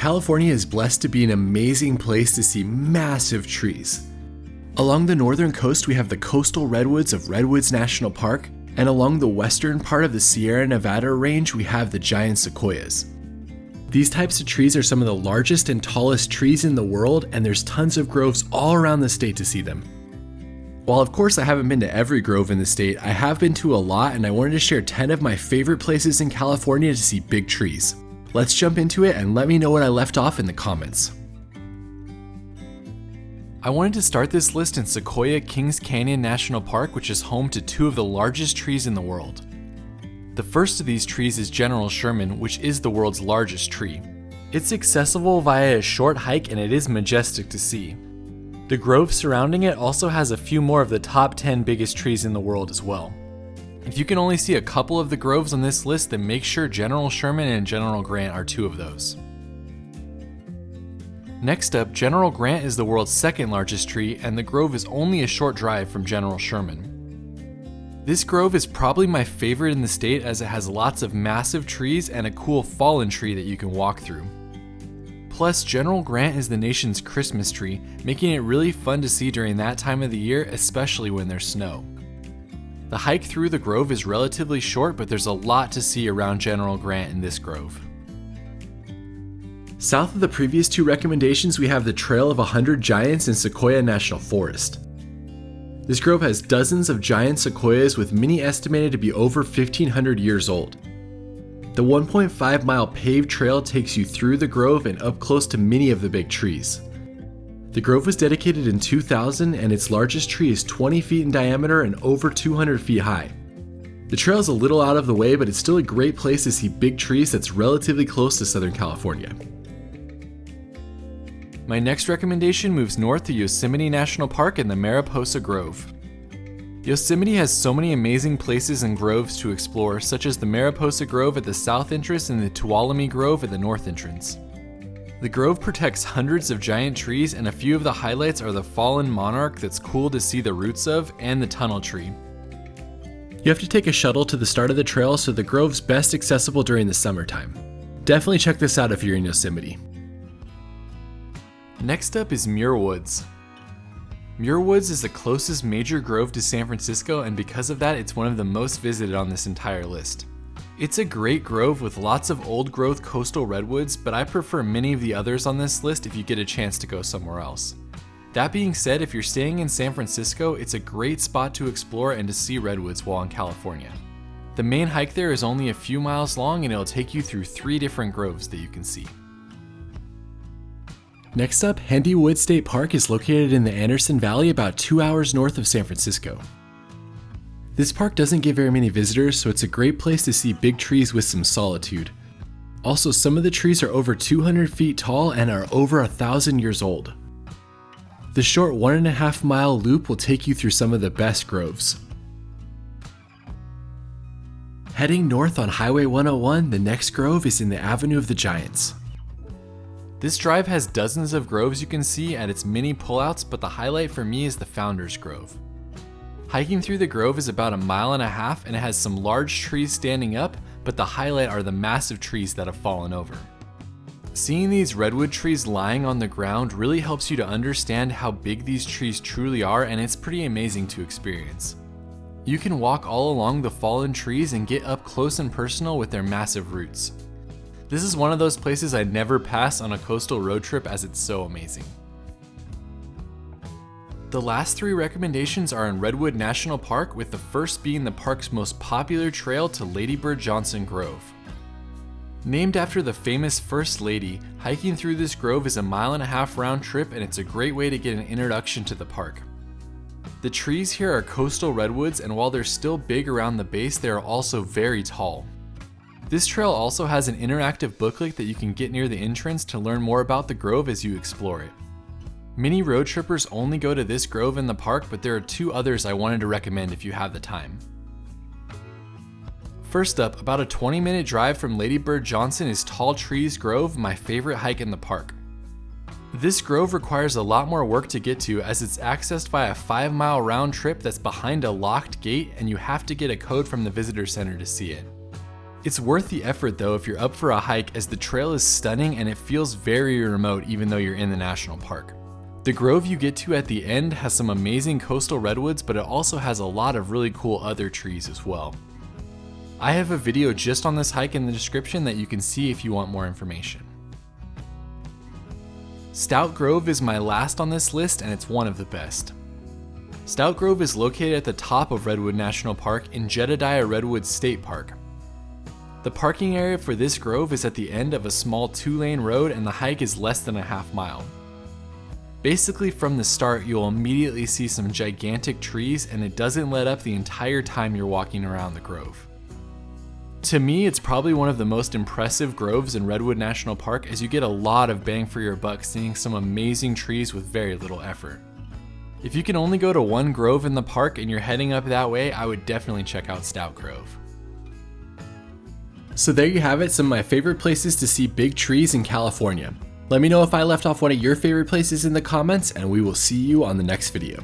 California is blessed to be an amazing place to see massive trees. Along the northern coast, we have the coastal redwoods of Redwoods National Park, and along the western part of the Sierra Nevada range, we have the giant sequoias. These types of trees are some of the largest and tallest trees in the world, and there's tons of groves all around the state to see them. While of course I haven't been to every grove in the state, I have been to a lot, and I wanted to share 10 of my favorite places in California to see big trees. Let's jump into it and let me know what I left off in the comments. I wanted to start this list in Sequoia Kings Canyon National Park, which is home to two of the largest trees in the world. The first of these trees is General Sherman, which is the world's largest tree. It's accessible via a short hike and it is majestic to see. The grove surrounding it also has a few more of the top 10 biggest trees in the world as well. If you can only see a couple of the groves on this list, then make sure General Sherman and General Grant are two of those. Next up, General Grant is the world's second largest tree, and the grove is only a short drive from General Sherman. This grove is probably my favorite in the state as it has lots of massive trees and a cool fallen tree that you can walk through. Plus, General Grant is the nation's Christmas tree, making it really fun to see during that time of the year, especially when there's snow. The hike through the grove is relatively short, but there's a lot to see around General Grant in this grove. South of the previous two recommendations, we have the Trail of 100 Giants in Sequoia National Forest. This grove has dozens of giant sequoias with many estimated to be over 1,500 years old. The 1.5 mile paved trail takes you through the grove and up close to many of the big trees. The grove was dedicated in 2000 and its largest tree is 20 feet in diameter and over 200 feet high. The trail is a little out of the way, but it's still a great place to see big trees that's relatively close to Southern California. My next recommendation moves north to Yosemite National Park in the Mariposa Grove. Yosemite has so many amazing places and groves to explore, such as the Mariposa Grove at the south entrance and the Tuolumne Grove at the north entrance. The grove protects hundreds of giant trees, and a few of the highlights are the fallen monarch that's cool to see the roots of, and the tunnel tree. You have to take a shuttle to the start of the trail, so the grove's best accessible during the summertime. Definitely check this out if you're in Yosemite. Next up is Muir Woods. Muir Woods is the closest major grove to San Francisco, and because of that, it's one of the most visited on this entire list. It's a great grove with lots of old growth coastal redwoods, but I prefer many of the others on this list if you get a chance to go somewhere else. That being said, if you're staying in San Francisco, it's a great spot to explore and to see redwoods while in California. The main hike there is only a few miles long and it'll take you through 3 different groves that you can see. Next up, Hendy Woods State Park is located in the Anderson Valley about 2 hours north of San Francisco. This park doesn't get very many visitors, so it's a great place to see big trees with some solitude. Also, some of the trees are over 200 feet tall and are over 1,000 years old. The short 1.5 mile loop will take you through some of the best groves. Heading north on Highway 101, the next grove is in the Avenue of the Giants. This drive has dozens of groves you can see at its many pullouts, but the highlight for me is the Founders Grove. Hiking through the grove is about 1.5 miles and it has some large trees standing up, but the highlight are the massive trees that have fallen over. Seeing these redwood trees lying on the ground really helps you to understand how big these trees truly are, and it's pretty amazing to experience. You can walk all along the fallen trees and get up close and personal with their massive roots. This is one of those places I'd never pass on a coastal road trip as it's so amazing. The last 3 recommendations are in Redwood National Park, with the first being the park's most popular trail to Lady Bird Johnson Grove. Named after the famous First Lady, hiking through this grove is a 1.5 mile round trip, and it's a great way to get an introduction to the park. The trees here are coastal redwoods, and while they're still big around the base, they are also very tall. This trail also has an interactive booklet that you can get near the entrance to learn more about the grove as you explore it. Many road trippers only go to this grove in the park, but there are 2 others I wanted to recommend if you have the time. First up, about a 20-minute drive from Lady Bird Johnson is Tall Trees Grove, my favorite hike in the park. This grove requires a lot more work to get to as it's accessed by a 5-mile round trip that's behind a locked gate, and you have to get a code from the visitor center to see it. It's worth the effort though if you're up for a hike, as the trail is stunning and it feels very remote even though you're in the national park. The grove you get to at the end has some amazing coastal redwoods, but it also has a lot of really cool other trees as well. I have a video just on this hike in the description that you can see if you want more information. Stout Grove is my last on this list, and it's one of the best. Stout Grove is located at the top of Redwood National Park in Jedediah Redwoods State Park. The parking area for this grove is at the end of a small 2-lane road, and the hike is less than a half mile. Basically from the start, you'll immediately see some gigantic trees, and it doesn't let up the entire time you're walking around the grove. To me, it's probably one of the most impressive groves in Redwood National Park, as you get a lot of bang for your buck seeing some amazing trees with very little effort. If you can only go to one grove in the park and you're heading up that way, I would definitely check out Stout Grove. So there you have it, some of my favorite places to see big trees in California. Let me know if I left off one of your favorite places in the comments, and we will see you on the next video.